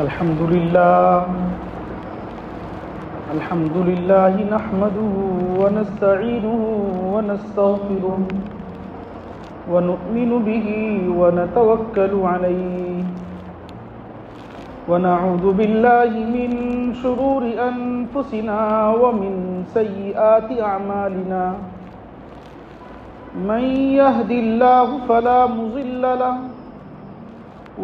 الحمد لله نحمده ونستعينه ونستغفره ونؤمن به ونتوكل عليه ونعوذ بالله من شرور أنفسنا ومن سيئات أعمالنا من يهد الله فلا مضل له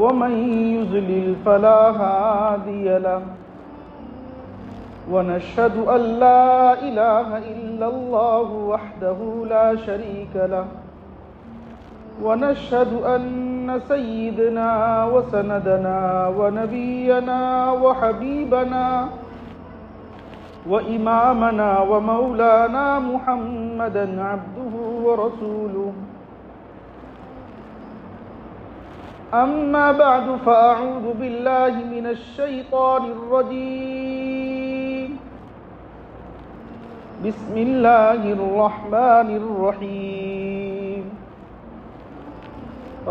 ومن يضلل فلا هادي له ونشهد أن لا إله إلا الله وحده لا شريك له ونشهد أن سيدنا وسندنا ونبينا وحبيبنا وإمامنا ومولانا محمدا عبده ورسوله أما بعد فأعوذ بالله من الشيطان الرجيم بسم الله الرحمن الرحيم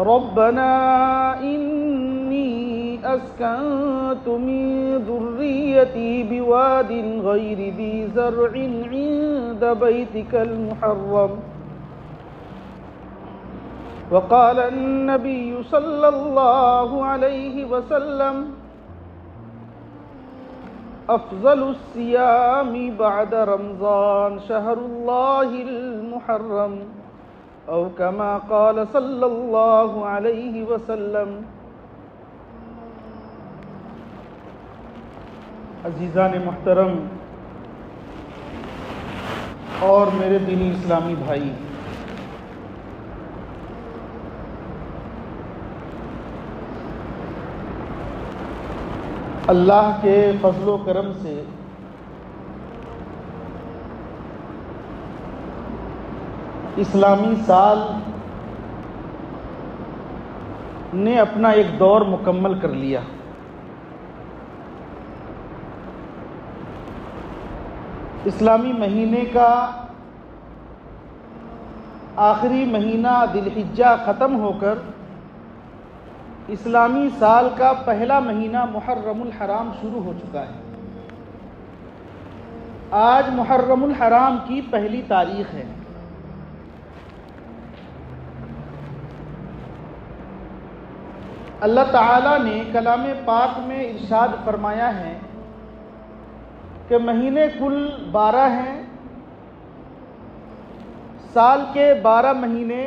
ربنا إني أسكنت من ذريتي بواد غير ذي زرع عند بيتك المحرم وقال النبي صلى الله عليه وسلم أفضل الصيام بعد رمضان شهر الله المحرم أو كما قال صلى الله عليه وسلم۔ عزیزان محترم اور میرے دینی اسلامی بھائی، اللہ کے فضل و کرم سے اسلامی سال نے اپنا ایک دور مکمل کر لیا۔ اسلامی مہینے کا آخری مہینہ ذی الحجہ ختم ہو کر اسلامی سال کا پہلا مہینہ محرم الحرام شروع ہو چکا ہے۔ آج محرم الحرام کی پہلی تاریخ ہے۔ اللہ تعالیٰ نے کلام پاک میں ارشاد فرمایا ہے کہ مہینے کل 12 ہیں، سال کے 12 مہینے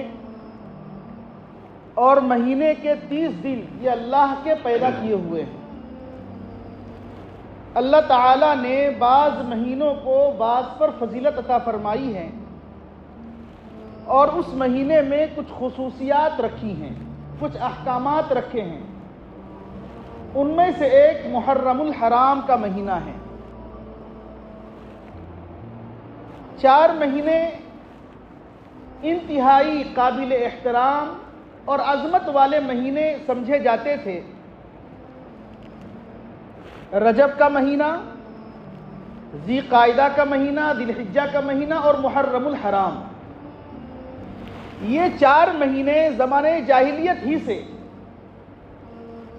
اور مہینے کے 30 دن یہ اللہ کے پیدا کیے ہوئے ہیں۔ اللہ تعالیٰ نے بعض مہینوں کو بعض پر فضیلت عطا فرمائی ہے اور اس مہینے میں کچھ خصوصیات رکھی ہیں، کچھ احکامات رکھے ہیں۔ ان میں سے ایک محرم الحرام کا مہینہ ہے۔ 4 مہینے انتہائی قابل احترام اور عظمت والے مہینے سمجھے جاتے تھے۔ رجب کا مہینہ، ذی قعدہ کا مہینہ، ذی الحجہ کا مہینہ اور محرم الحرام، یہ 4 مہینے زمانے جاہلیت ہی سے،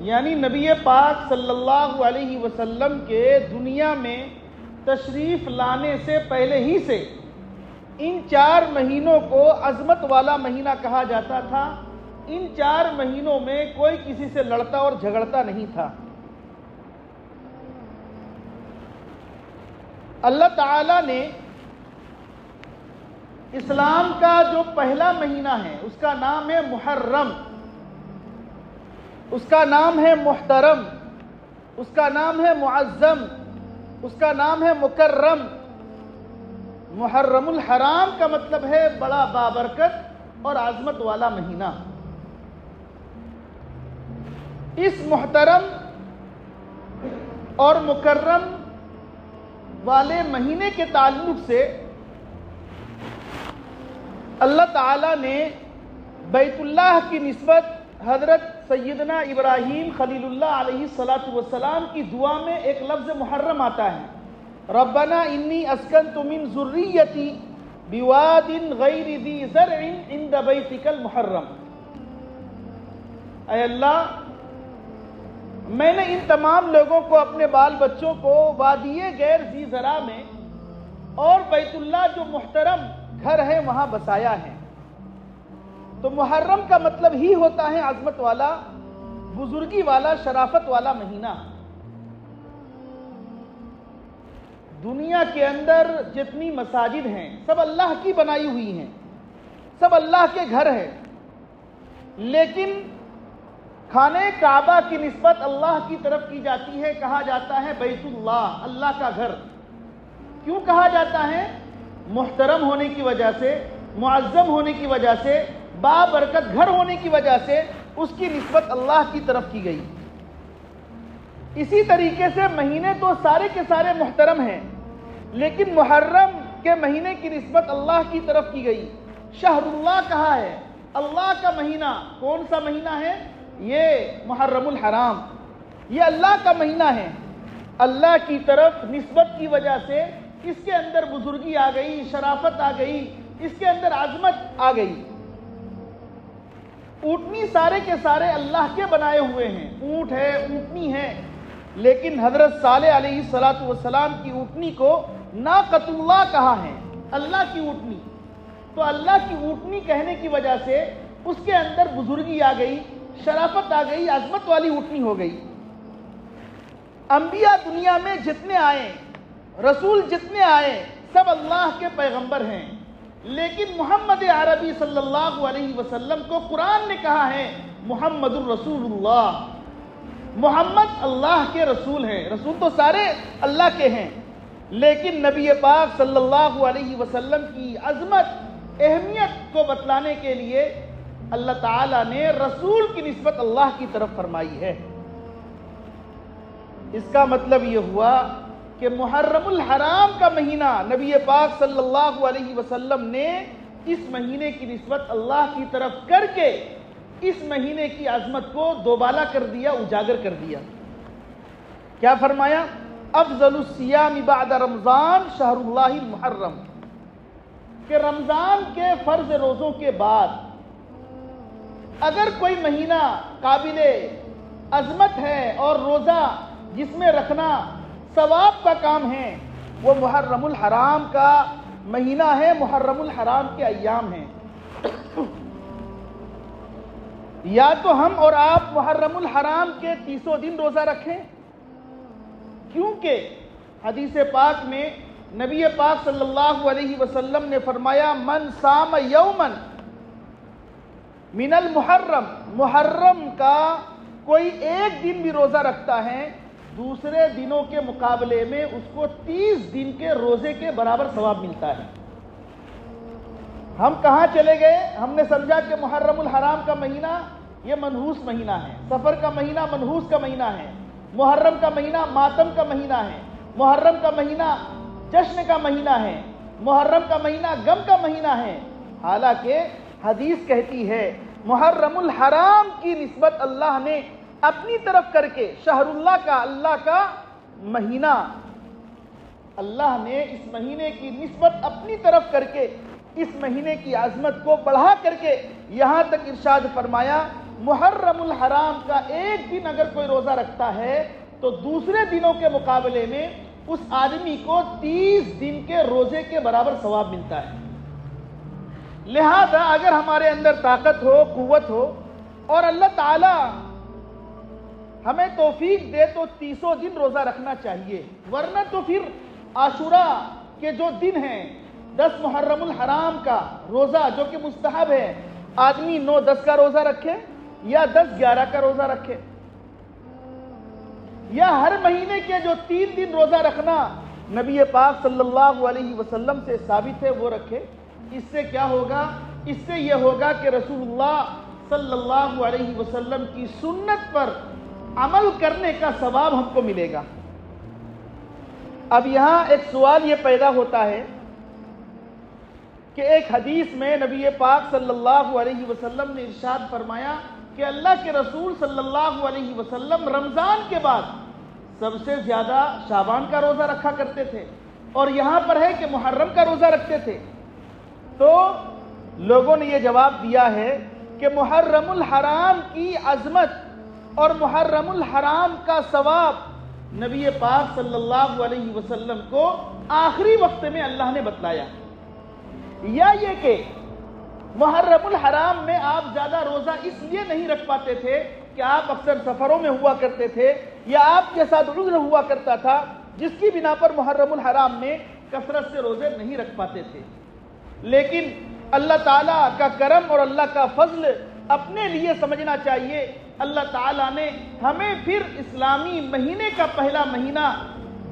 یعنی نبی پاک صلی اللہ علیہ وسلم کے دنیا میں تشریف لانے سے پہلے ہی سے ان 4 مہینوں کو عظمت والا مہینہ کہا جاتا تھا۔ ان 4 مہینوں میں کوئی کسی سے لڑتا اور جھگڑتا نہیں تھا۔ اللہ تعالیٰ نے اسلام کا جو پہلا مہینہ ہے اس کا نام ہے محرم، اس کا نام ہے محترم، اس کا نام ہے معظم، اس کا نام ہے مکرم۔ محرم الحرام کا مطلب ہے بڑا بابرکت اور عظمت والا مہینہ۔ اس محترم اور مکرم والے مہینے کے تعلق سے اللہ تعالیٰ نے بیت اللہ کی نسبت حضرت سیدنا ابراہیم خلیل اللہ علیہ السلام کی دعا میں ایک لفظ محرم آتا ہے، ربنا انی اسکنت من ذریتی بواد غیر ذی زرع عند بیتک المحرم۔ اے اللہ، میں نے ان تمام لوگوں کو، اپنے بال بچوں کو وادی غیر ذی زرع میں اور بیت اللہ جو محترم گھر ہے وہاں بسایا ہے۔ تو محرم کا مطلب ہی ہوتا ہے عظمت والا، بزرگی والا، شرافت والا مہینہ۔ دنیا کے اندر جتنی مساجد ہیں سب اللہ کی بنائی ہوئی ہیں، سب اللہ کے گھر ہیں، لیکن خانہ کعبہ کی نسبت اللہ کی طرف کی جاتی ہے، کہا جاتا ہے بیت اللہ، اللہ کا گھر۔ کیوں کہا جاتا ہے؟ محترم ہونے کی وجہ سے، معظم ہونے کی وجہ سے، بابرکت گھر ہونے کی وجہ سے اس کی نسبت اللہ کی طرف کی گئی۔ اسی طریقے سے مہینے تو سارے کے سارے محترم ہیں، لیکن محرم کے مہینے کی نسبت اللہ کی طرف کی گئی۔ شہر اللہ کہا ہے، اللہ کا مہینہ۔ کون سا مہینہ ہے؟ یہ محرم الحرام، یہ اللہ کا مہینہ ہے۔ اللہ کی طرف نسبت کی وجہ سے اس کے اندر بزرگی آ گئی، شرافت آ گئی، اس کے اندر عظمت آ گئی۔ اونٹنی سارے کے سارے اللہ کے بنائے ہوئے ہیں، اونٹ ہے، اونٹنی ہے، لیکن حضرت صالح علیہ السلام کی اونٹنی کو ناقۃ اللہ کہا ہے، اللہ کی اونٹنی۔ تو اللہ کی اونٹنی کہنے کی وجہ سے اس کے اندر بزرگی آ گئی، شرافت آ گئی، عظمت والی اونٹنی ہو گئی۔ انبیاء دنیا میں جتنے آئے، رسول جتنے آئے، سب اللہ کے پیغمبر ہیں، لیکن محمد عربی صلی اللہ علیہ وسلم کو قرآن نے کہا ہے محمد الرسول اللہ، محمد اللہ کے رسول ہیں۔ رسول تو سارے اللہ کے ہیں، لیکن نبی پاک صلی اللہ علیہ وسلم کی عظمت، اہمیت کو بتلانے کے لیے اللہ تعالیٰ نے رسول کی نسبت اللہ کی طرف فرمائی ہے۔ اس کا مطلب یہ ہوا کہ محرم الحرام کا مہینہ نبی پاک صلی اللہ علیہ وسلم نے اس مہینے کی نسبت اللہ کی طرف کر کے اس مہینے کی عظمت کو دوبالا کر دیا، اجاگر کر دیا۔ کیا فرمایا؟ افضل الصیام بعد رمضان شہر اللہ المحرم، کہ رمضان کے فرض روزوں کے بعد اگر کوئی مہینہ قابل عظمت ہے اور روزہ جس میں رکھنا ثواب کا کام ہے، وہ محرم الحرام کا مہینہ ہے، محرم الحرام کے ایام ہیں۔ یا تو ہم اور آپ محرم الحرام کے 30 دن روزہ رکھیں، کیونکہ حدیث پاک میں نبی پاک صلی اللہ علیہ وسلم نے فرمایا من صام یوما من المحرم، محرم کا کوئی ایک دن بھی روزہ رکھتا ہے، دوسرے دنوں کے مقابلے میں اس کو 30 دن کے روزے کے برابر ثواب ملتا ہے۔ ہم کہاں چلے گئے؟ ہم نے سمجھا کہ محرم الحرام کا مہینہ یہ منحوس مہینہ ہے، سفر کا مہینہ منحوس کا مہینہ ہے، محرم کا مہینہ ماتم کا مہینہ ہے، محرم کا مہینہ جشن کا مہینہ ہے، محرم کا مہینہ غم کا مہینہ ہے۔ حالانکہ حدیث کہتی ہے محرم الحرام کی نسبت اللہ نے اپنی طرف کر کے، شہر اللہ کا، اللہ کا مہینہ، اللہ نے اس مہینے کی نسبت اپنی طرف کر کے اس مہینے کی عظمت کو بڑھا کر کے یہاں تک ارشاد فرمایا محرم الحرام کا ایک دن اگر کوئی روزہ رکھتا ہے تو دوسرے دنوں کے مقابلے میں اس آدمی کو 30 دن کے روزے کے برابر ثواب ملتا ہے۔ لہذا اگر ہمارے اندر طاقت ہو، قوت ہو اور اللہ تعالی ہمیں توفیق دے تو 30 دن روزہ رکھنا چاہیے، ورنہ تو پھر عاشورہ کے جو دن ہیں، 10 محرم الحرام کا روزہ جو کہ مستحب ہے، آدمی 9-10 کا روزہ رکھے یا 10-11 کا روزہ رکھے، یا ہر مہینے کے جو 3 دن روزہ رکھنا نبی پاک صلی اللہ علیہ وسلم سے ثابت ہے وہ رکھے۔ اس سے کیا ہوگا؟ اس سے یہ ہوگا کہ رسول اللہ صلی اللہ علیہ وسلم کی سنت پر عمل کرنے کا ثواب ہم کو ملے گا۔ اب یہاں ایک سوال یہ پیدا ہوتا ہے کہ ایک حدیث میں نبی پاک صلی اللہ علیہ وسلم نے ارشاد فرمایا کہ اللہ کے رسول صلی اللہ علیہ وسلم رمضان کے بعد سب سے زیادہ شعبان کا روزہ رکھا کرتے تھے، اور یہاں پر ہے کہ محرم کا روزہ رکھتے تھے۔ تو لوگوں نے یہ جواب دیا ہے کہ محرم الحرام کی عظمت اور محرم الحرام کا ثواب نبی پاک صلی اللہ علیہ وسلم کو آخری وقت میں اللہ نے بتلایا، یا یہ کہ محرم الحرام میں آپ زیادہ روزہ اس لیے نہیں رکھ پاتے تھے کہ آپ اکثر سفروں میں ہوا کرتے تھے یا آپ کے ساتھ عذر ہوا کرتا تھا، جس کی بنا پر محرم الحرام میں کثرت سے روزے نہیں رکھ پاتے تھے، لیکن اللہ تعالیٰ کا کرم اور اللہ کا فضل اپنے لیے سمجھنا چاہیے۔ اللہ تعالیٰ نے ہمیں پھر اسلامی مہینے کا پہلا مہینہ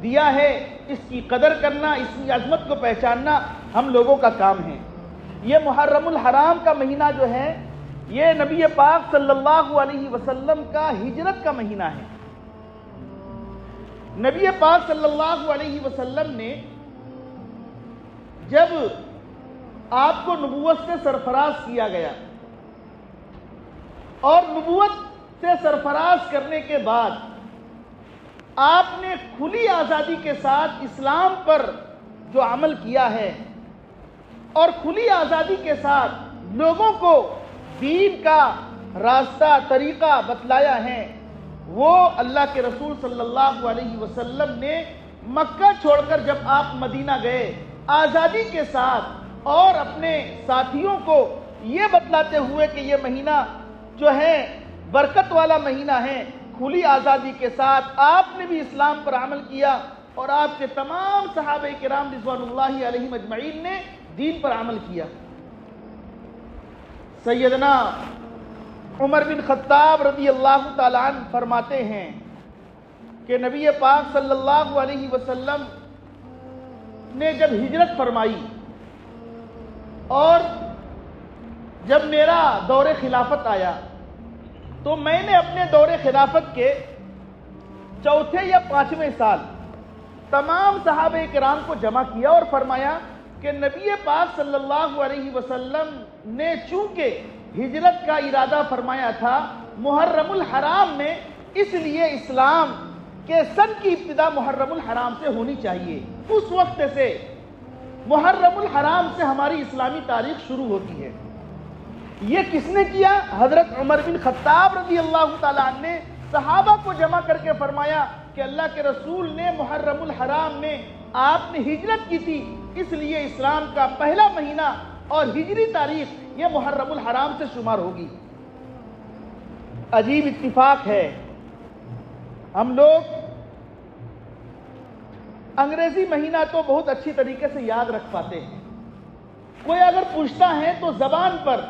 دیا ہے، اس کی قدر کرنا، اس کی عظمت کو پہچاننا ہم لوگوں کا کام ہے۔ یہ محرم الحرام کا مہینہ جو ہے یہ نبی پاک صلی اللہ علیہ وسلم کا ہجرت کا مہینہ ہے۔ نبی پاک صلی اللہ علیہ وسلم نے جب آپ کو نبوت سے سرفراز کیا گیا اور نبوت سے سرفراز کرنے کے بعد آپ نے کھلی آزادی کے ساتھ اسلام پر جو عمل کیا ہے اور کھلی آزادی کے ساتھ لوگوں کو دین کا راستہ طریقہ بتلایا ہے، وہ اللہ کے رسول صلی اللہ علیہ وسلم نے مکہ چھوڑ کر جب آپ مدینہ گئے آزادی کے ساتھ اور اپنے ساتھیوں کو یہ بتلاتے ہوئے کہ یہ مہینہ جو ہے برکت والا مہینہ ہے، کھلی آزادی کے ساتھ آپ نے بھی اسلام پر عمل کیا اور آپ کے تمام صحابہ کرام رضوان اللہ علیہم اجمعین نے دین پر عمل کیا۔ سیدنا عمر بن خطاب رضی اللہ تعالیٰ عنہ فرماتے ہیں کہ نبی پاک صلی اللہ علیہ وسلم نے جب ہجرت فرمائی اور جب میرا دور خلافت آیا تو میں نے اپنے دور خلافت کے چوتھے یا پانچویں سال تمام صحابہ کرام کو جمع کیا اور فرمایا کہ نبی پاک صلی اللہ علیہ وسلم نے چونکہ ہجرت کا ارادہ فرمایا تھا محرم الحرام میں، اس لیے اسلام کے سن کی ابتدا محرم الحرام سے ہونی چاہیے۔ اس وقت سے محرم الحرام سے ہماری اسلامی تاریخ شروع ہوتی ہے۔ یہ کس نے کیا؟ حضرت عمر بن خطاب رضی اللہ تعالیٰ عنہ نے صحابہ کو جمع کر کے فرمایا کہ اللہ کے رسول نے محرم الحرام میں آپ نے ہجرت کی تھی، اس لیے اسلام کا پہلا مہینہ اور ہجری تاریخ یہ محرم الحرام سے شمار ہوگی۔ عجیب اتفاق ہے، ہم لوگ انگریزی مہینہ تو بہت اچھی طریقے سے یاد رکھ پاتے ہیں، کوئی اگر پوچھتا ہے تو زبان پر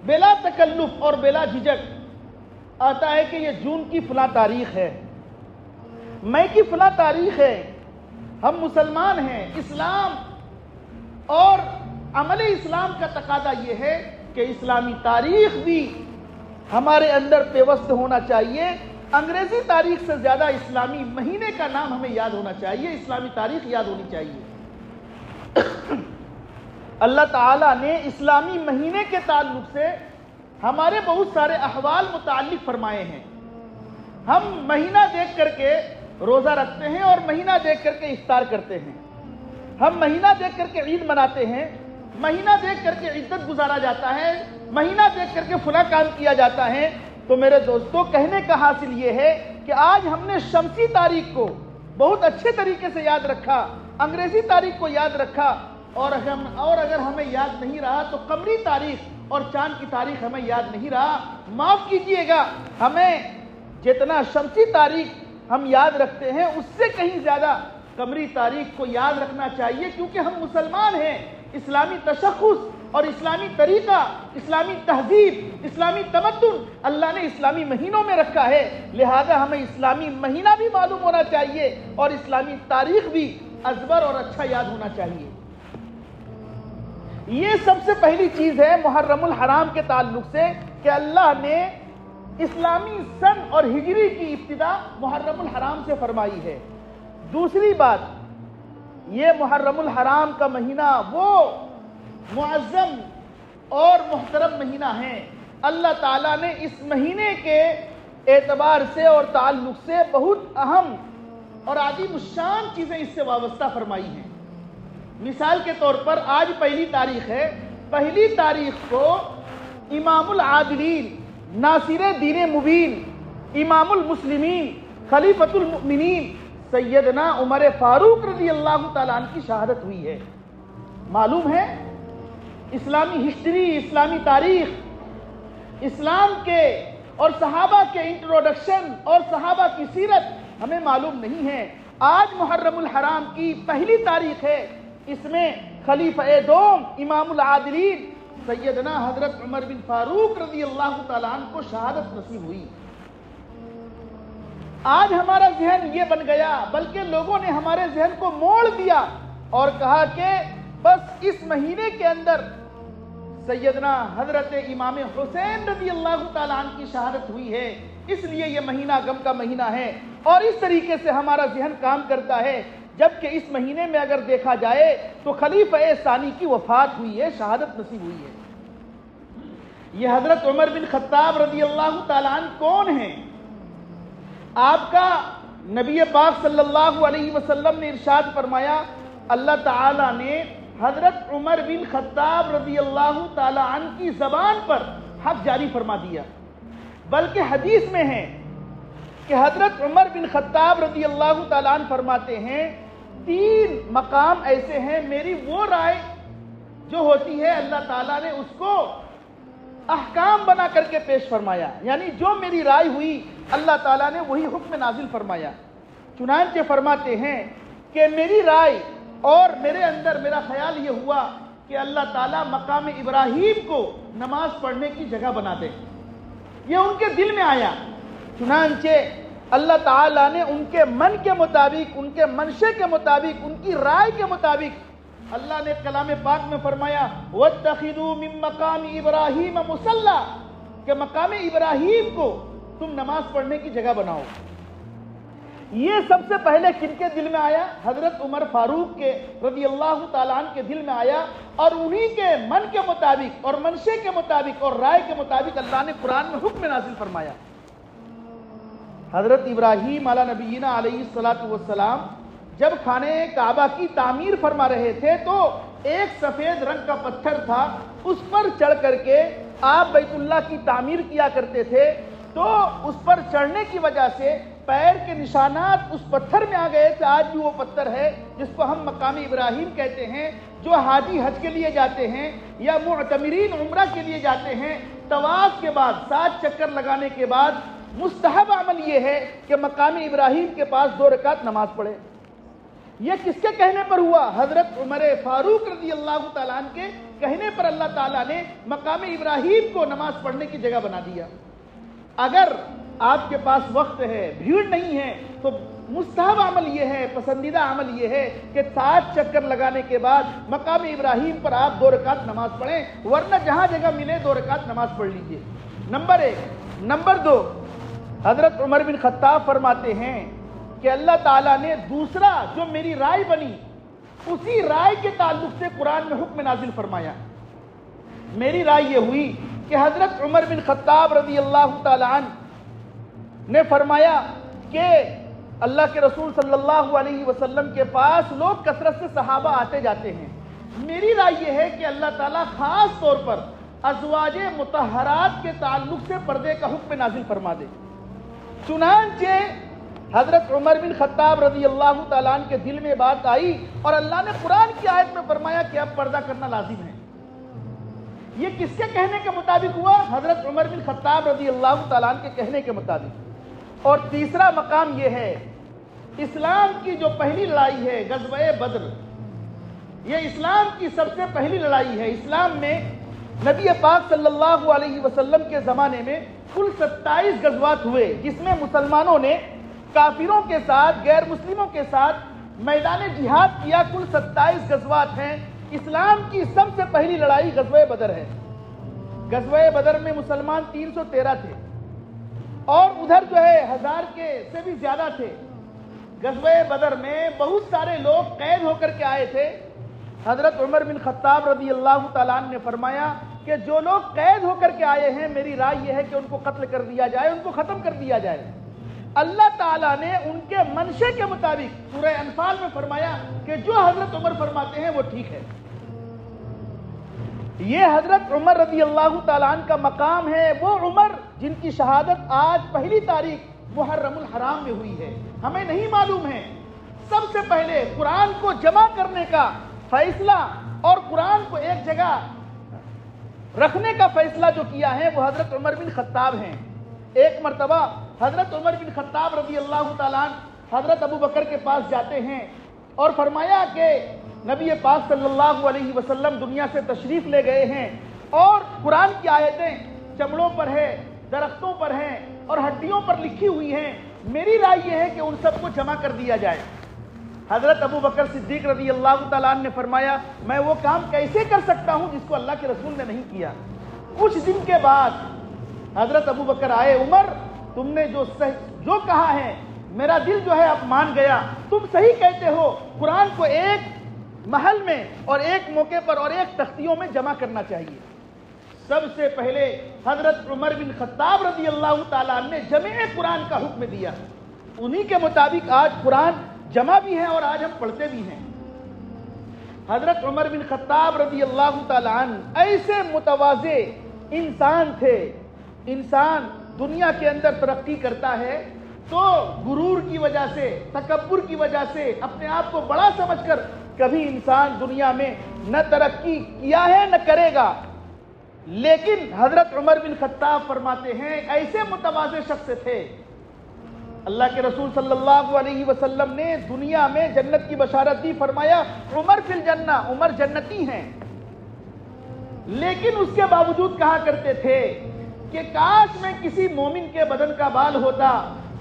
بلا تکلف اور بلا جھجک آتا ہے کہ یہ جون کی فلاں تاریخ ہے، مئی کی فلاں تاریخ ہے، ہم مسلمان ہیں۔ اسلام اور عمل اسلام کا تقاضا یہ ہے کہ اسلامی تاریخ بھی ہمارے اندر پیوست ہونا چاہیے، انگریزی تاریخ سے زیادہ اسلامی مہینے کا نام ہمیں یاد ہونا چاہیے، اسلامی تاریخ یاد ہونی چاہیے۔ اللہ تعالیٰ نے اسلامی مہینے کے تعلق سے ہمارے بہت سارے احوال متعلق فرمائے ہیں۔ ہم مہینہ دیکھ کر کے روزہ رکھتے ہیں اور مہینہ دیکھ کر کے افطار کرتے ہیں، ہم مہینہ دیکھ کر کے عید مناتے ہیں، مہینہ دیکھ کر کے عدت گزارا جاتا ہے، مہینہ دیکھ کر کے فلاں کام کیا جاتا ہے۔ تو میرے دوستو، کہنے کا حاصل یہ ہے کہ آج ہم نے شمسی تاریخ کو بہت اچھے طریقے سے یاد رکھا، انگریزی تاریخ کو یاد رکھا، اور اگر ہمیں یاد نہیں رہا تو قمری تاریخ اور چاند کی تاریخ ہمیں یاد نہیں رہا۔ معاف کیجئے گا، ہمیں جتنا شمسی تاریخ ہم یاد رکھتے ہیں اس سے کہیں زیادہ قمری تاریخ کو یاد رکھنا چاہیے، کیونکہ ہم مسلمان ہیں۔ اسلامی تشخص اور اسلامی طریقہ، اسلامی تہذیب، اسلامی تمدن اللہ نے اسلامی مہینوں میں رکھا ہے، لہذا ہمیں اسلامی مہینہ بھی معلوم ہونا چاہیے اور اسلامی تاریخ بھی ازبر اور اچھا یاد ہونا چاہیے۔ یہ سب سے پہلی چیز ہے محرم الحرام کے تعلق سے کہ اللہ نے اسلامی سن اور ہجری کی ابتدا محرم الحرام سے فرمائی ہے۔ دوسری بات، یہ محرم الحرام کا مہینہ وہ معظم اور محترم مہینہ ہے، اللہ تعالیٰ نے اس مہینے کے اعتبار سے اور تعلق سے بہت اہم اور عظیم الشان چیزیں اس سے وابستہ فرمائی ہیں۔ مثال کے طور پر آج پہلی تاریخ ہے، پہلی تاریخ کو امام العادلین، ناصر دین مبین، امام المسلمین خلیفۃ المؤمنین سیدنا عمر فاروق رضی اللہ تعالیٰ عنہ کی شہادت ہوئی ہے۔ معلوم ہے اسلامی ہسٹری، اسلامی تاریخ، اسلام کے اور صحابہ کے انٹروڈکشن اور صحابہ کی سیرت ہمیں معلوم نہیں ہے۔ آج محرم الحرام کی پہلی تاریخ ہے، اس میں خلیفہ دوم امام العادلین سیدنا حضرت عمر بن فاروق رضی اللہ تعالیٰ عنہ کو شہادت نصیب ہوئی۔ آج ہمارا ذہن یہ بن گیا، بلکہ لوگوں نے ہمارے ذہن کو موڑ دیا اور کہا کہ بس اس مہینے کے اندر سیدنا حضرت امام حسین رضی اللہ تعالیٰ عنہ کی شہادت ہوئی ہے، اس لیے یہ مہینہ غم کا مہینہ ہے، اور اس طریقے سے ہمارا ذہن کام کرتا ہے، جبکہ اس مہینے میں اگر دیکھا جائے تو خلیفہ ثانی کی وفات ہوئی ہے، شہادت نصیب ہوئی ہے۔ یہ حضرت عمر بن خطاب رضی اللہ تعالیٰ عنہ کون ہیں؟ آپ کا نبی پاک صلی اللہ علیہ وسلم نے ارشاد فرمایا، اللہ تعالیٰ نے حضرت عمر بن خطاب رضی اللہ تعالیٰ عنہ کی زبان پر حق جاری فرما دیا، بلکہ حدیث میں ہے کہ حضرت عمر بن خطاب رضی اللہ تعالیٰ عنہ فرماتے ہیں 3 مقام ایسے ہیں، میری وہ رائے جو ہوتی ہے اللہ تعالیٰ نے اس کو احکام بنا کر کے پیش فرمایا، یعنی جو میری رائے ہوئی اللہ تعالیٰ نے وہی حکم نازل فرمایا۔ چنانچہ فرماتے ہیں کہ میری رائے اور میرے اندر میرا خیال یہ ہوا کہ اللہ تعالیٰ مقام ابراہیم کو نماز پڑھنے کی جگہ بنا دے، یہ ان کے دل میں آیا۔ چنانچہ اللہ تعالیٰ نے ان کے من کے مطابق، ان کے منشے کے مطابق، ان کی رائے کے مطابق اللہ نے کلام پاک میں فرمایا وَاتَّخِذُوا مِن مَقَامِ إِبْرَاهِيمَ مُصَلَّى، کہ مقام ابراہیم کو تم نماز پڑھنے کی جگہ بناؤ۔ یہ سب سے پہلے کن کے دل میں آیا؟ حضرت عمر فاروق کے رضی اللہ تعالیٰ عنہ کے دل میں آیا، اور انہی کے من کے مطابق اور منشے کے مطابق اور رائے کے مطابق اللہ نے قرآن میں حکم نازل فرمایا۔ حضرت ابراہیم علیہ نبینا علیہ السلام جب خانہ کعبہ کی تعمیر فرما رہے تھے تو ایک سفید رنگ کا پتھر تھا، اس پر چڑھ کر کے آپ بیت اللہ کی تعمیر کیا کرتے تھے، تو اس پر چڑھنے کی وجہ سے پیر کے نشانات اس پتھر میں آ گئے تھے۔ آج بھی وہ پتھر ہے جس کو ہم مقام ابراہیم کہتے ہیں، جو حاجی حج کے لیے جاتے ہیں یا معتمرین عمرہ کے لیے جاتے ہیں، طواف کے بعد 7 چکر لگانے کے بعد مستحب عمل یہ ہے کہ مقام ابراہیم کے پاس 2 رکعت نماز پڑھے۔ یہ کس کے کہنے پر ہوا؟ حضرت عمر فاروق رضی اللہ تعالیٰ عنہ کے کہنے پر اللہ تعالیٰ نے مقام ابراہیم کو نماز پڑھنے کی جگہ بنا دیا۔ اگر آپ کے پاس وقت ہے، بھیڑ نہیں ہے، تو مستحب عمل یہ ہے، پسندیدہ عمل یہ ہے کہ 7 چکر لگانے کے بعد مقام ابراہیم پر آپ 2 رکعت نماز پڑھیں، ورنہ جہاں جگہ ملے 2 رکعت نماز پڑھ لیجئے۔ نمبر 1۔ نمبر 2، حضرت عمر بن خطاب فرماتے ہیں کہ اللہ تعالیٰ نے دوسرا جو میری رائے بنی، اسی رائے کے تعلق سے قرآن میں حکم نازل فرمایا۔ میری رائے یہ ہوئی کہ حضرت عمر بن خطاب رضی اللہ تعالیٰ عنہ نے فرمایا کہ اللہ کے رسول صلی اللہ علیہ وسلم کے پاس لوگ کثرت سے صحابہ آتے جاتے ہیں، میری رائے یہ ہے کہ اللہ تعالیٰ خاص طور پر ازواج مطہرات کے تعلق سے پردے کا حکم نازل فرما دے۔ چنانچہ حضرت عمر بن خطاب رضی اللہ تعالیٰ عنہ کے دل میں بات آئی اور اللہ نے قرآن کی آیت میں فرمایا کہ اب پردہ کرنا لازم ہے۔ یہ کس کے کہنے کے مطابق ہوا؟ حضرت عمر بن خطاب رضی اللہ تعالیٰ عنہ کے کہنے کے مطابق۔ اور تیسرا مقام یہ ہے، اسلام کی جو پہلی لڑائی ہے غزوہ بدر، یہ اسلام کی سب سے پہلی لڑائی ہے۔ اسلام میں نبی پاک صلی اللہ علیہ وسلم کے زمانے میں کل 27 غزوات ہوئے، جس میں مسلمانوں نے کافروں کے ساتھ، غیر مسلموں کے ساتھ میدان جہاد کیا۔ کل 27 غزوات ہیں۔ اسلام کی سب سے پہلی لڑائی غزوہ بدر ہے۔ غزوہ بدر میں مسلمان 313 تھے، اور ادھر جو ہے 1000 کے سے بھی زیادہ تھے۔ غزوہ بدر میں بہت سارے لوگ قید ہو کر کے آئے تھے۔ حضرت عمر بن خطاب رضی اللہ تعالیٰ عنہ نے فرمایا کہ جو لوگ قید ہو کر کے آئے ہیں، میری رائے یہ ہے کہ ان کو قتل کر دیا جائے، ان کو ختم کر دیا جائے۔ اللہ تعالیٰ نے ان کے منشے کے مطابق سورہ انفال میں فرمایا کہ جو حضرت عمر فرماتے ہیں وہ ٹھیک ہے۔ یہ حضرت عمر رضی اللہ تعالیٰ عنہ کا مقام ہے، وہ عمر جن کی شہادت آج 1 تاریخ محرم الحرام میں ہوئی ہے۔ ہمیں نہیں معلوم ہے، سب سے پہلے قرآن کو جمع کرنے کا فیصلہ اور قرآن کو ایک جگہ رکھنے کا فیصلہ جو کیا ہے وہ حضرت عمر بن خطاب ہیں۔ ایک مرتبہ حضرت عمر بن خطاب رضی اللہ تعالیٰ عنہ حضرت ابو بکر کے پاس جاتے ہیں اور فرمایا کہ نبی پاک صلی اللہ علیہ وسلم دنیا سے تشریف لے گئے ہیں اور قرآن کی آیتیں چمڑوں پر ہے، درختوں پر ہیں اور ہڈیوں پر لکھی ہوئی ہیں، میری رائے یہ ہے کہ ان سب کو جمع کر دیا جائے۔ حضرت ابو بکر صدیق رضی اللہ تعالیٰ عنہ نے فرمایا میں وہ کام کیسے کر سکتا ہوں جس کو اللہ کے رسول نے نہیں کیا۔ کچھ دن کے بعد حضرت ابو بکر آئے، عمر تم نے جو کہا ہے میرا دل جو ہے اب مان گیا، تم صحیح کہتے ہو، قرآن کو ایک محل میں اور ایک موقع پر اور ایک تختیوں میں جمع کرنا چاہیے۔ سب سے پہلے حضرت عمر بن خطاب رضی اللہ تعالیٰ عنہ نے جمع قرآن کا حکم دیا، انہی کے مطابق آج قرآن جمع بھی ہے اور آج ہم پڑھتے بھی ہیں۔ حضرت عمر بن خطاب رضی اللہ تعالیٰ عنہ ایسے متواضع انسان تھے۔ انسان دنیا کے اندر ترقی کرتا ہے تو غرور کی وجہ سے، تکبر کی وجہ سے، اپنے آپ کو بڑا سمجھ کر کبھی انسان دنیا میں نہ ترقی کیا ہے نہ کرے گا۔ لیکن حضرت عمر بن خطاب فرماتے ہیں ایسے متواضع شخص تھے، اللہ کے رسول صلی اللہ علیہ وسلم نے دنیا میں جنت کی بشارت دی، فرمایا عمر فی الجنہ، عمر جنتی ہیں۔ لیکن اس کے باوجود کہا کرتے تھے کہ کاش میں کسی مومن کے بدن کا بال ہوتا،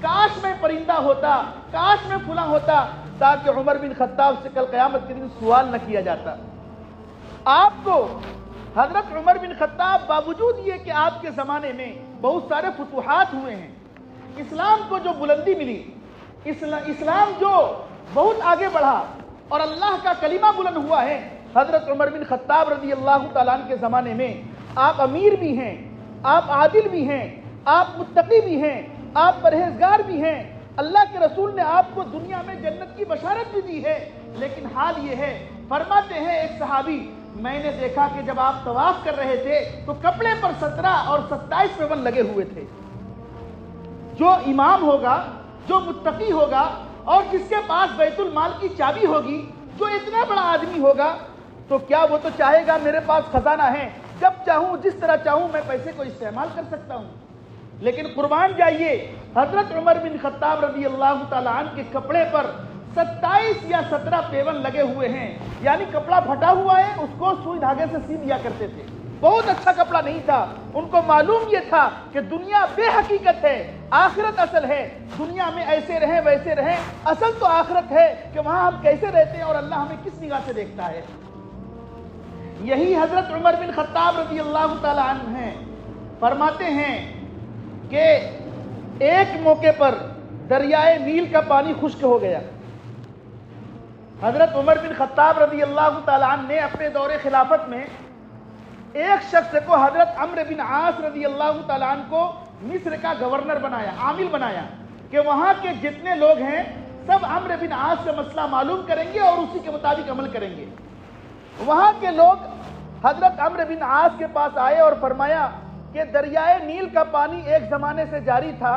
کاش میں پرندہ ہوتا، کاش میں فلاں ہوتا، تاکہ عمر بن خطاب سے کل قیامت کے دن سوال نہ کیا جاتا۔ آپ کو حضرت عمر بن خطاب باوجود یہ کہ آپ کے زمانے میں بہت سارے فتوحات ہوئے ہیں، اسلام کو جو بلندی ملی، اسلام جو بہت آگے بڑھا اور اللہ کا کلمہ بلند ہوا ہے، حضرت عمر بن خطاب رضی اللہ تعالیٰ عنہ کے زمانے میں آپ امیر بھی ہیں، آپ عادل بھی ہیں، آپ متقی بھی ہیں، آپ پرہیزگار بھی ہیں، اللہ کے رسول نے آپ کو دنیا میں جنت کی بشارت بھی دی ہے۔ لیکن حال یہ ہے، فرماتے ہیں ایک صحابی میں نے دیکھا کہ جب آپ طواف کر رہے تھے تو کپڑے پر 17 اور 27 پیون لگے ہوئے تھے۔ جو امام ہوگا، جو متقی ہوگا اور جس کے پاس بیت المال کی چابی ہوگی، جو اتنا بڑا آدمی ہوگا تو کیا وہ تو چاہے گا میرے پاس خزانہ ہے، جب چاہوں جس طرح چاہوں میں پیسے کو استعمال کر سکتا ہوں۔ لیکن قربان جائیے حضرت عمر بن خطاب رضی اللہ تعالیٰ عنہ کے کپڑے پر 27 یا 17 پیون لگے ہوئے ہیں، یعنی کپڑا پھٹا ہوا ہے اس کو سوئی دھاگے سے سی دیا کرتے تھے۔ بہت اچھا کپڑا نہیں تھا، ان کو معلوم یہ تھا کہ دنیا بے حقیقت ہے، آخرت اصل ہے، دنیا میں ایسے رہیں ویسے رہیں، اصل تو آخرت ہے کہ وہاں ہم کیسے رہتے ہیں اور اللہ ہمیں کس نگاہ سے دیکھتا ہے۔ یہی حضرت عمر بن خطاب رضی اللہ تعالیٰ عنہ ہیں، فرماتے ہیں کہ ایک موقع پر دریائے نیل کا پانی خشک ہو گیا۔ حضرت عمر بن خطاب رضی اللہ تعالیٰ عنہ نے اپنے دور خلافت میں ایک شخص کو حضرت عمرو بن عاص رضی اللہ تعالیٰ عنہ کو مصر کا گورنر بنایا، عامل بنایا کہ وہاں کے جتنے لوگ ہیں سب عمرو بن عاص سے مسئلہ معلوم کریں گے اور اسی کے مطابق عمل کریں گے۔ وہاں کے لوگ حضرت عمرو بن عاص کے پاس آئے اور فرمایا کہ دریائے نیل کا پانی ایک زمانے سے جاری تھا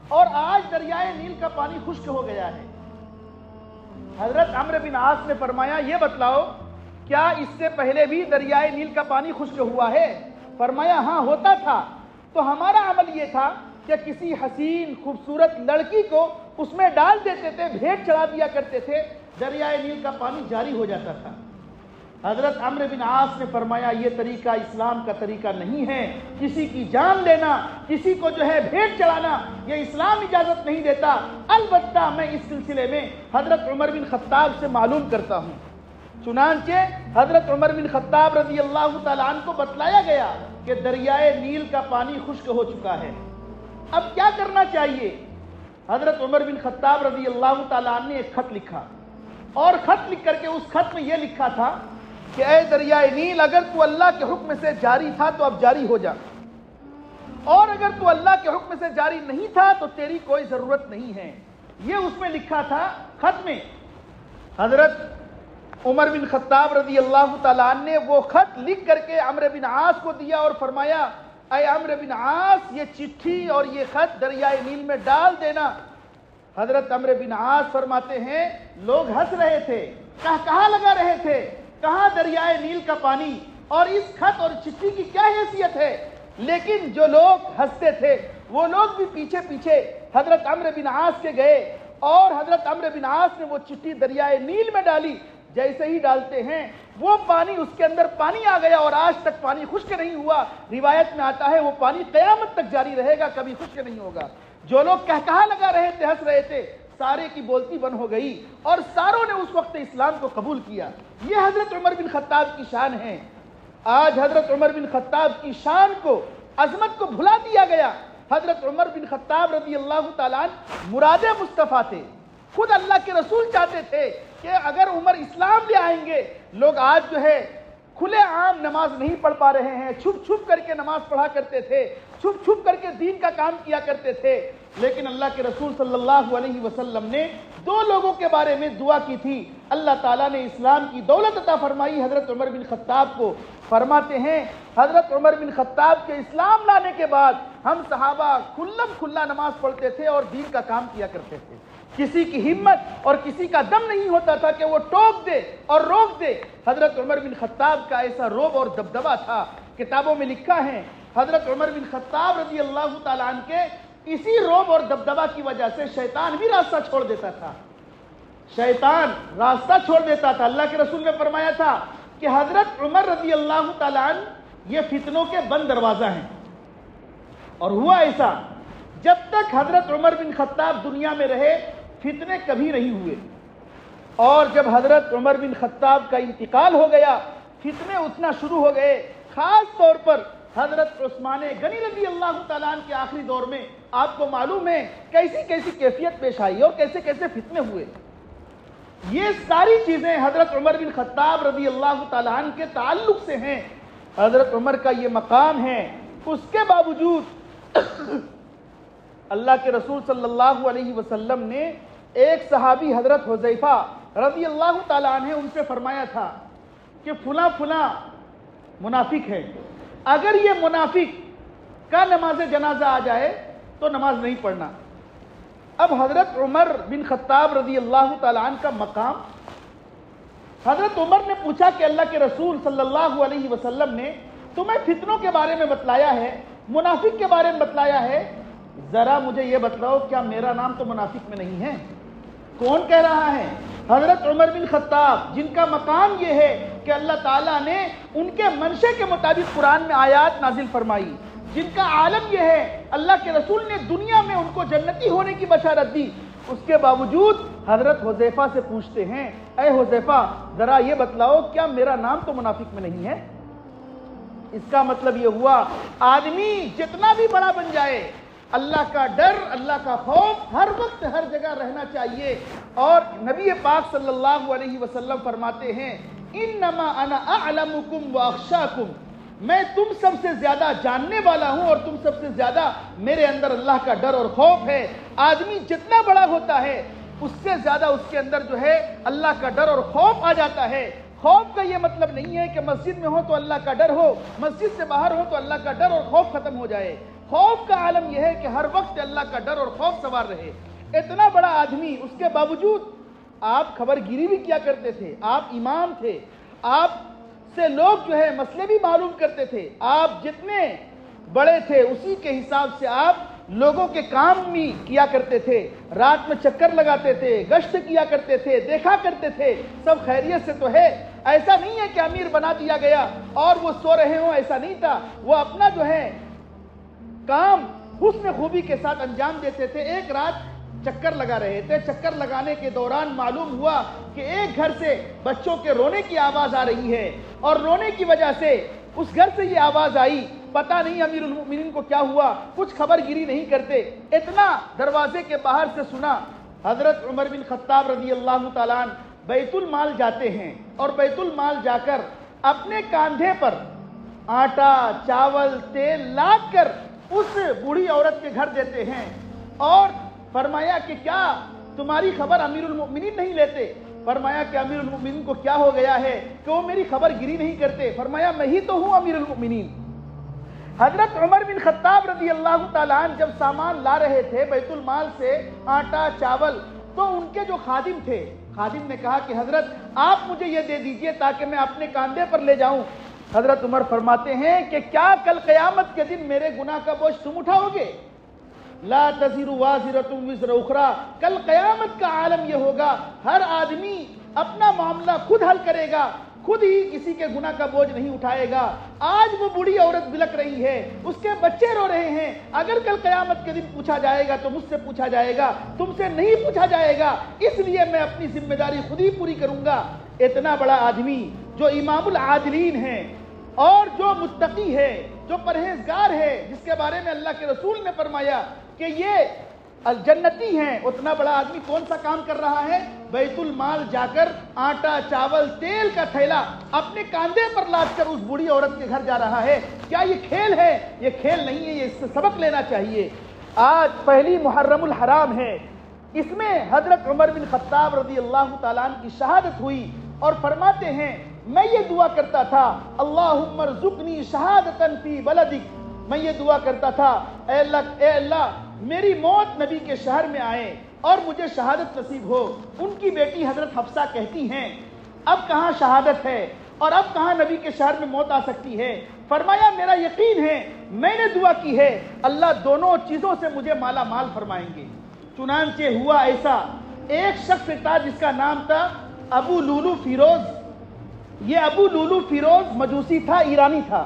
اور آج دریائے نیل کا پانی خشک ہو گیا ہے۔ حضرت عمرو بن عاص نے فرمایا یہ بتلاؤ کیا اس سے پہلے بھی دریائے نیل کا پانی خشک ہوا ہے؟ فرمایا ہاں ہوتا تھا، تو ہمارا عمل یہ تھا کہ کسی حسین خوبصورت لڑکی کو اس میں ڈال دیتے تھے، بھیٹ چڑھا دیا کرتے تھے، دریائے نیل کا پانی جاری ہو جاتا تھا۔ حضرت عمرو بن عاص نے فرمایا یہ طریقہ اسلام کا طریقہ نہیں ہے، کسی کی جان لینا، کسی کو جو ہے بھیٹ چڑھانا، یہ اسلام اجازت نہیں دیتا۔ البتہ میں اس سلسلے میں حضرت عمر بن خطاب سے معلوم کرتا ہوں۔ چنانچہ حضرت عمر بن خطاب رضی اللہ تعالیٰ عنہ کو بتلایا گیا کہ دریائے نیل کا پانی خشک ہو چکا ہے، اب کیا کرنا چاہیے؟ حضرت عمر بن خطاب رضی اللہ تعالیٰ عنہ نے ایک خط لکھا اور خط لکھ کر کے اس خط میں یہ لکھا تھا کہ اے دریائے نیل اگر تو اللہ کے حکم سے جاری تھا تو اب جاری ہو جا، اور اگر تو اللہ کے حکم سے جاری نہیں تھا تو تیری کوئی ضرورت نہیں ہے۔ یہ اس میں لکھا تھا خط میں۔ حضرت عمر بن خطاب رضی اللہ تعالیٰ عنہ نے وہ خط لکھ کر کے عمرو بن عاص کو دیا اور فرمایا اے عمرو بن عاص یہ چٹھی اور یہ خط دریائے نیل میں ڈال دینا۔ حضرت عمرو بن عاص فرماتے ہیں لوگ ہنس رہے تھے، کہاں لگا رہے تھے، کہاں دریائے نیل کا پانی اور اس خط اور چٹھی کی کیا حیثیت ہے، لیکن جو لوگ ہنستے تھے وہ لوگ بھی پیچھے پیچھے حضرت عمرو بن عاص کے گئے اور حضرت عمرو بن عاص نے وہ چٹھی دریائے نیل میں ڈالی۔ جیسے ہی ڈالتے ہیں وہ پانی، اس کے اندر پانی آ گیا اور آج تک پانی خشک نہیں ہوا۔ روایت میں آتا ہے وہ پانی قیامت تک جاری رہے گا، کبھی خشک نہیں ہوگا۔ جو لوگ کہا لگا رہے تھے، ہنس رہے تھے، سارے کی بولتی بند ہو گئی اور ساروں نے اس وقت اسلام کو قبول کیا۔ یہ حضرت عمر بن خطاب کی شان ہے۔ آج حضرت عمر بن خطاب کی شان کو، عظمت کو بھلا دیا گیا۔ حضرت عمر بن خطاب رضی اللہ تعالیٰ عنہ مراد مصطفیٰ تھے، خود اللہ کے رسول چاہتے تھے کہ اگر عمر اسلام لے آئیں گے۔ لوگ آج جو ہے کھلے عام نماز نہیں پڑھ پا رہے ہیں، چھپ چھپ کر کے نماز پڑھا کرتے تھے، چھپ چھپ کر کے دین کا کام کیا کرتے تھے، لیکن اللہ کے رسول صلی اللہ علیہ وسلم نے دو لوگوں کے بارے میں دعا کی تھی، اللہ تعالیٰ نے اسلام کی دولت عطا فرمائی حضرت عمر بن خطاب کو۔ فرماتے ہیں حضرت عمر بن خطاب کے اسلام لانے کے بعد ہم صحابہ کھلا نماز پڑھتے تھے اور دین کا کام کیا کرتے تھے۔ کسی کی ہمت اور کسی کا دم نہیں ہوتا تھا کہ وہ ٹوک دے اور روک دے۔ حضرت عمر بن خطاب کا ایسا روب اور دبدبا تھا، کتابوں میں لکھا ہے حضرت عمر بن خطاب رضی اللہ تعالیٰ عنہ کے اسی روب اور دبدبا کی وجہ سے شیطان بھی راستہ چھوڑ دیتا تھا، شیطان راستہ چھوڑ دیتا تھا۔ اللہ کے رسول نے فرمایا تھا کہ حضرت عمر رضی اللہ تعالیٰ عنہ یہ فتنوں کے بند دروازہ ہیں، اور ہوا ایسا جب تک حضرت عمر بن خطاب دنیا میں رہے فتنے کبھی نہیں ہوئے، اور جب حضرت عمر بن خطاب کا انتقال ہو گیا فتنے اٹھنا شروع ہو گئے۔ خاص طور پر حضرت عثمان غنی رضی اللہ تعالیٰ عنہ کے آخری دور میں آپ کو معلوم ہے کیسی کیسی کیفیت پیش آئی اور کیسے کیسے فتنے ہوئے۔ یہ ساری چیزیں حضرت عمر بن خطاب رضی اللہ تعالیٰ عنہ کے تعلق سے ہیں۔ حضرت عمر کا یہ مقام ہے، اس کے باوجود اللہ کے رسول صلی اللہ علیہ وسلم نے ایک صحابی حضرت حذیفہ رضی اللہ تعالیٰ عنہ ان سے فرمایا تھا کہ فلاں فلاں منافق ہے، اگر یہ منافق کا نماز جنازہ آ جائے تو نماز نہیں پڑھنا۔ اب حضرت عمر بن خطاب رضی اللہ تعالیٰ عنہ کا مقام، حضرت عمر نے پوچھا کہ اللہ کے رسول صلی اللہ علیہ وسلم نے تمہیں فتنوں کے بارے میں بتلایا ہے، منافق کے بارے میں بتلایا ہے، ذرا مجھے یہ بتلاؤ کیا میرا نام تو منافق میں نہیں ہے؟ کون کہہ رہا ہے؟ حضرت عمر بن خطاب، جن کا مقام یہ ہے کہ اللہ تعالیٰ نے ان کے منشے کے مطابق قرآن میں آیات نازل فرمائی، جن کا عالم یہ ہے اللہ کے رسول نے دنیا میں ان کو جنتی ہونے کی بشارت دی، اس کے باوجود حضرت حذیفہ سے پوچھتے ہیں اے حذیفہ ذرا یہ بتلاؤ کیا میرا نام تو منافق میں نہیں ہے؟ اس کا مطلب یہ ہوا آدمی جتنا بھی بڑا بن جائے اللہ کا ڈر، اللہ کا خوف ہر وقت ہر جگہ رہنا چاہیے۔ اور نبی پاک صلی اللہ علیہ وسلم فرماتے ہیں انما انا اعلمکم واخشاکم، میں تم سب سے زیادہ جاننے والا ہوں اور تم سب سے زیادہ میرے اندر اللہ کا ڈر اور خوف ہے۔ آدمی جتنا بڑا ہوتا ہے اس سے زیادہ اس کے اندر جو ہے اللہ کا ڈر اور خوف آ جاتا ہے۔ خوف کا یہ مطلب نہیں ہے کہ مسجد میں ہو تو اللہ کا ڈر ہو، مسجد سے باہر ہو تو اللہ کا ڈر اور خوف ختم ہو جائے۔ خوف کا عالم یہ ہے کہ ہر وقت اللہ کا ڈر اور خوف سوار رہے۔ اتنا بڑا آدمی، اس کے باوجود آپ خبر گیری بھی کیا کرتے تھے، آپ امام تھے، آپ سے لوگ جو ہے مسئلے بھی معلوم کرتے تھے، آپ جتنے بڑے تھے اسی کے حساب سے آپ لوگوں کے کام بھی کیا کرتے تھے، رات میں چکر لگاتے تھے، گشت کیا کرتے تھے، دیکھا کرتے تھے سب خیریت سے تو ہے۔ ایسا نہیں ہے کہ امیر بنا دیا گیا اور وہ سو رہے ہوں، ایسا نہیں تھا، وہ اپنا جو ہے کام حسن خوبی کے ساتھ انجام دیتے تھے۔ ایک رات چکر لگا رہے تھے، چکر لگانے کے دوران معلوم ہوا کہ ایک گھر سے بچوں کے رونے کی آواز آ رہی ہے اور رونے کی وجہ سے اس گھر سے یہ آواز آئی، پتہ نہیں امیر المؤمنین کو کیا ہوا، کچھ خبر گیری نہیں کرتے، اتنا دروازے کے باہر سے سنا۔ حضرت عمر بن خطاب رضی اللہ تعالیٰ عنہ بیت المال جاتے ہیں اور بیت المال جا کر اپنے کاندھے پر آٹا، چاول، تیل لاد کر اس بوڑھی عورت کے گھر دیتے ہیں اور فرمایا کہ کیا تمہاری خبر امیر المؤمنین نہیں لیتے؟ فرمایا کہ امیر المؤمنین کو کیا ہو گیا ہے کہ وہ میری خبر گیری نہیں کرتے؟ فرمایا میں ہی تو ہوں امیر المؤمنین۔ حضرت عمر بن خطاب رضی اللہ تعالیٰ عنہ جب سامان لا رہے تھے بیت المال سے، آٹا چاول، تو ان کے جو خادم تھے، خادم نے کہا کہ حضرت آپ مجھے یہ دے دیجئے تاکہ میں اپنے کاندھے پر لے جاؤں۔ حضرت عمر فرماتے ہیں کہ کیا کل قیامت کے دن میرے گناہ کا بوجھ تم اٹھاؤ گے؟ لا تزر وازرۃ وزر اخری، کل قیامت کا عالم یہ ہوگا ہر آدمی اپنا معاملہ خود حل کرے گا، خود ہی کسی کے گناہ کا بوجھ نہیں اٹھائے گا۔ آج وہ بوڑھی عورت بلک رہی ہے، اس کے بچے رو رہے ہیں، اگر کل قیامت کے دن پوچھا جائے گا تو مجھ سے پوچھا جائے گا، تم سے نہیں پوچھا جائے گا، اس لیے میں اپنی ذمہ داری خود ہی پوری کروں گا۔ اتنا بڑا آدمی جو امام العادلین ہے اور جو متقی ہے، جو پرہیزگار ہے، جس کے بارے میں اللہ کے رسول نے فرمایا کہ یہ الجنتی ہیں، اتنا بڑا آدمی کون سا کام کر رہا ہے؟ بیت المال جا کر آٹا چاول تیل کا تھیلا اپنے کاندھے پر لاد کر اس بوڑھی عورت کے گھر جا رہا ہے۔ کیا یہ کھیل ہے؟ یہ کھیل نہیں ہے، یہ اس سے سبق لینا چاہیے۔ آج پہلی محرم الحرام ہے، اس میں حضرت عمر بن خطاب رضی اللہ تعالیٰ عنہ کی شہادت ہوئی، اور فرماتے ہیں میں یہ دعا کرتا تھا اللہم ارزقنی شہادتا فی بلدک، میں یہ دعا کرتا تھا اے اللہ میری موت نبی کے شہر میں آئے اور مجھے شہادت نصیب ہو۔ ان کی بیٹی حضرت حفصہ کہتی ہیں اب کہاں شہادت ہے اور اب کہاں نبی کے شہر میں موت آ سکتی ہے؟ فرمایا میرا یقین ہے، میں نے دعا کی ہے، اللہ دونوں چیزوں سے مجھے مالا مال فرمائیں گے۔ چنانچہ ہوا ایسا، ایک شخص تھا جس کا نام تھا ابو لولو فیروز۔ یہ ابو لولو فیروز مجوسی تھا، ایرانی تھا،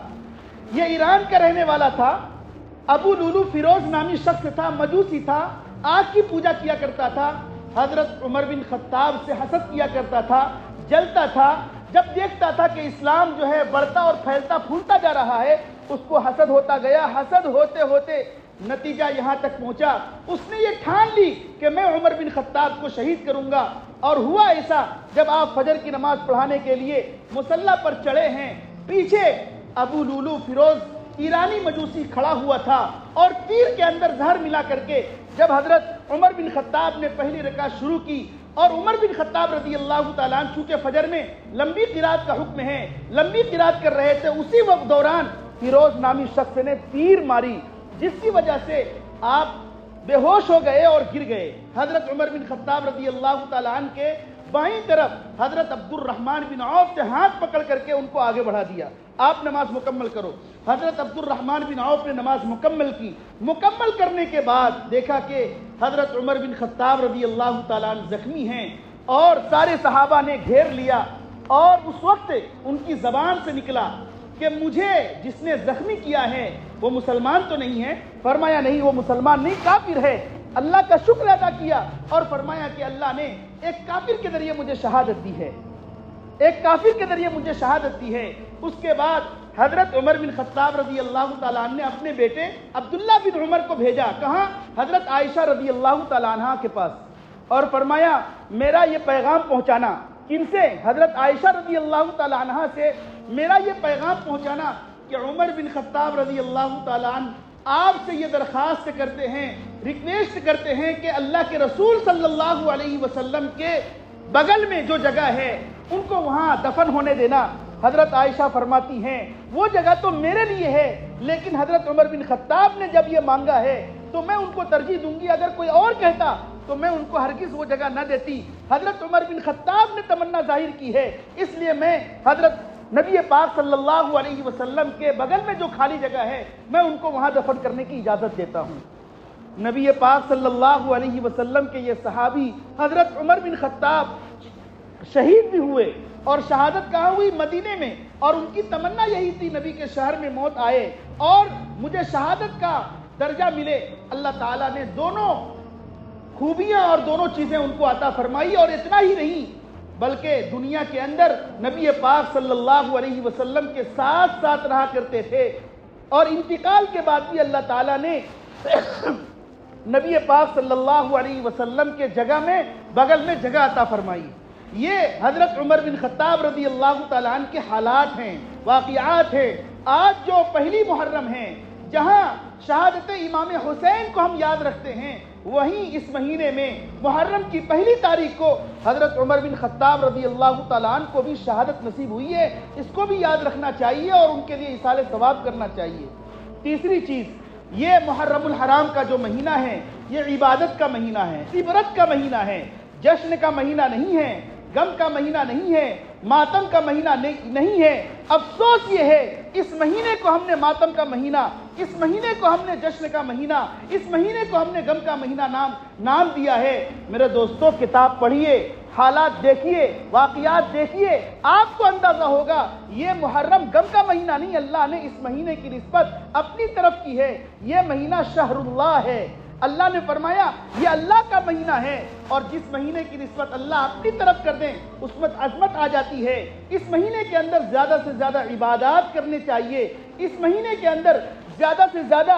یہ ایران کا رہنے والا تھا۔ ابو لولو فیروز نامی شخص تھا، مجوسی تھا، آگ کی پوجا کیا کرتا تھا، حضرت عمر بن خطاب سے حسد کیا کرتا تھا، جلتا تھا۔ جب دیکھتا تھا کہ اسلام جو ہے بڑھتا اور پھیلتا پھولتا جا رہا ہے، اس کو حسد ہوتا گیا۔ حسد ہوتے ہوتے نتیجہ یہاں تک پہنچا، اس نے یہ ٹھان لی کہ میں عمر بن خطاب کو شہید کروں گا۔ اور ہوا ایسا، جب آپ فجر کی نماز پڑھانے کے لیے مصلی پر چڑھے ہیں، پیچھے ابو لولو فیروز ایرانی مجوسی کھڑا ہوا تھا، اور تیر کے اندر زہر ملا کر کے جب حضرت عمر بن خطاب نے پہلی رکعت شروع کی، اور عمر بن خطاب رضی اللہ تعالیٰ عنہ چونکہ فجر میں لمبی قرات کا حکم ہے، لمبی قرات کر رہے تھے، اسی وقت دوران فیروز نامی شخص نے تیر ماری، جس کی وجہ سے آپ بے ہوش ہو گئے اور گر گئے۔ حضرت عمر بن خطاب رضی اللہ تعالیٰ عنہ کے بائیں طرف حضرت عبد الرحمن بن عوف سے ہاتھ پکڑ کر کے ان کو آگے بڑھا دیا، آپ نماز مکمل کرو۔ حضرت عبد الرحمن بن عوف نے نماز مکمل کی۔ مکمل کرنے کے بعد دیکھا کہ حضرت عمر بن خطاب رضی اللہ تعالیٰ عنہ زخمی ہیں، اور سارے صحابہ نے گھیر لیا، اور اس وقت ان کی زبان سے نکلا کہ مجھے جس نے زخمی کیا ہے وہ مسلمان تو نہیں ہے؟ فرمایا نہیں، وہ مسلمان نہیں، کافر ہے۔ اللہ کا شکر ادا کیا اور فرمایا کہ اللہ نے ایک کافر کے ذریعے مجھے شہادت دی ہے، ایک کافر کے ذریعے مجھے شہادت دی ہے۔ اس کے بعد حضرت عمر بن خطاب رضی اللہ تعالیٰ عنہ نے اپنے بیٹے عبداللہ بن عمر کو بھیجا، کہاں؟ حضرت عائشہ رضی اللہ تعالیٰ عنہ کے پاس، اور فرمایا میرا یہ پیغام پہنچانا۔ کن سے؟ حضرت عائشہ رضی اللہ تعالیٰ عنہ سے میرا یہ پیغام پہنچانا کہ عمر بن خطاب رضی اللہ تعالیٰ عنہ آپ سے یہ درخواست کرتے ہیں، ریکویسٹ کرتے ہیں کہ اللہ کے رسول صلی اللہ علیہ وسلم کے بغل میں جو جگہ ہے ان کو وہاں دفن ہونے دینا۔ حضرت عائشہ فرماتی ہیں وہ جگہ تو میرے لیے ہے، لیکن حضرت عمر بن خطاب نے جب یہ مانگا ہے تو میں ان کو ترجیح دوں گی، اگر کوئی اور کہتا تو میں ان کو ہرگز وہ جگہ نہ دیتی۔ حضرت عمر بن خطاب نے تمنا ظاہر کی ہے، اس لیے میں حضرت نبی پاک صلی اللہ علیہ وسلم کے بغل میں جو خالی جگہ ہے میں ان کو وہاں دفن کرنے کی اجازت دیتا ہوں۔ نبی پاک صلی اللہ علیہ وسلم کے یہ صحابی حضرت عمر بن خطاب شہید بھی ہوئے، اور شہادت کہاں ہوئی؟ مدینے میں، اور ان کی تمنا یہی تھی نبی کے شہر میں موت آئے اور مجھے شہادت کا درجہ ملے۔ اللہ تعالیٰ نے دونوں خوبیاں اور دونوں چیزیں ان کو عطا فرمائی، اور اتنا ہی نہیں بلکہ دنیا کے اندر نبی پاک صلی اللہ علیہ وسلم کے ساتھ ساتھ رہا کرتے تھے، اور انتقال کے بعد بھی اللہ تعالیٰ نے نبی پاک صلی اللہ علیہ وسلم کے جگہ میں بغل میں جگہ عطا فرمائی۔ یہ حضرت عمر بن خطاب رضی اللہ تعالیٰ عنہ کے حالات ہیں، واقعات ہیں۔ آج جو پہلی محرم ہے، جہاں شہادت امام حسین کو ہم یاد رکھتے ہیں، وہیں اس مہینے میں محرم کی پہلی تاریخ کو حضرت عمر بن خطاب رضی اللہ تعالیٰ عنہ کو بھی شہادت نصیب ہوئی ہے، اس کو بھی یاد رکھنا چاہیے اور ان کے لیے ایصال ثواب کرنا چاہیے۔ تیسری چیز، یہ محرم الحرام کا جو مہینہ ہے یہ عبادت کا مہینہ ہے، عبرت کا مہینہ ہے، جشن کا مہینہ نہیں ہے، غم کا مہینہ نہیں ہے، ماتم کا مہینہ نہیں ہے۔ افسوس یہ ہے اس مہینے کو ہم نے ماتم کا مہینہ، اس مہینے کو ہم نے جشن کا مہینہ، اس مہینے کو ہم نے غم کا مہینہ نام دیا ہے۔ میرے دوستو، کتاب پڑھیے، حالات دیکھیے، واقعات دیکھیے، آپ کو اندازہ ہوگا یہ محرم غم کا مہینہ نہیں، اللہ نے اس مہینے کی نسبت اپنی طرف کی ہے۔ یہ مہینہ شہر اللہ ہے، اللہ نے فرمایا یہ اللہ کا مہینہ ہے، اور جس مہینے کی نسبت اللہ اپنی طرف کر دیں اس میں عظمت آ جاتی ہے۔ اس مہینے کے اندر زیادہ سے زیادہ عبادات کرنے چاہیے، اس مہینے کے اندر زیادہ سے زیادہ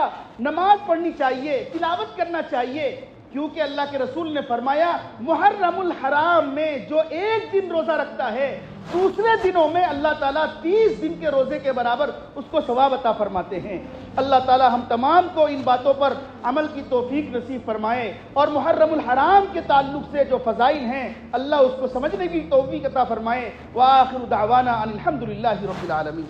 نماز پڑھنی چاہیے، تلاوت کرنا چاہیے، کیونکہ اللہ کے رسول نے فرمایا محرم الحرام میں جو ایک دن روزہ رکھتا ہے دوسرے دنوں میں اللہ تعالیٰ 30 دن کے روزے کے برابر اس کو ثواب عطا فرماتے ہیں۔ اللہ تعالیٰ ہم تمام کو ان باتوں پر عمل کی توفیق نصیب فرمائے، اور محرم الحرام کے تعلق سے جو فضائل ہیں اللہ اس کو سمجھنے کی توفیق عطا فرمائے۔ وآخر دعوانا ان الحمدللہ رب العالمین۔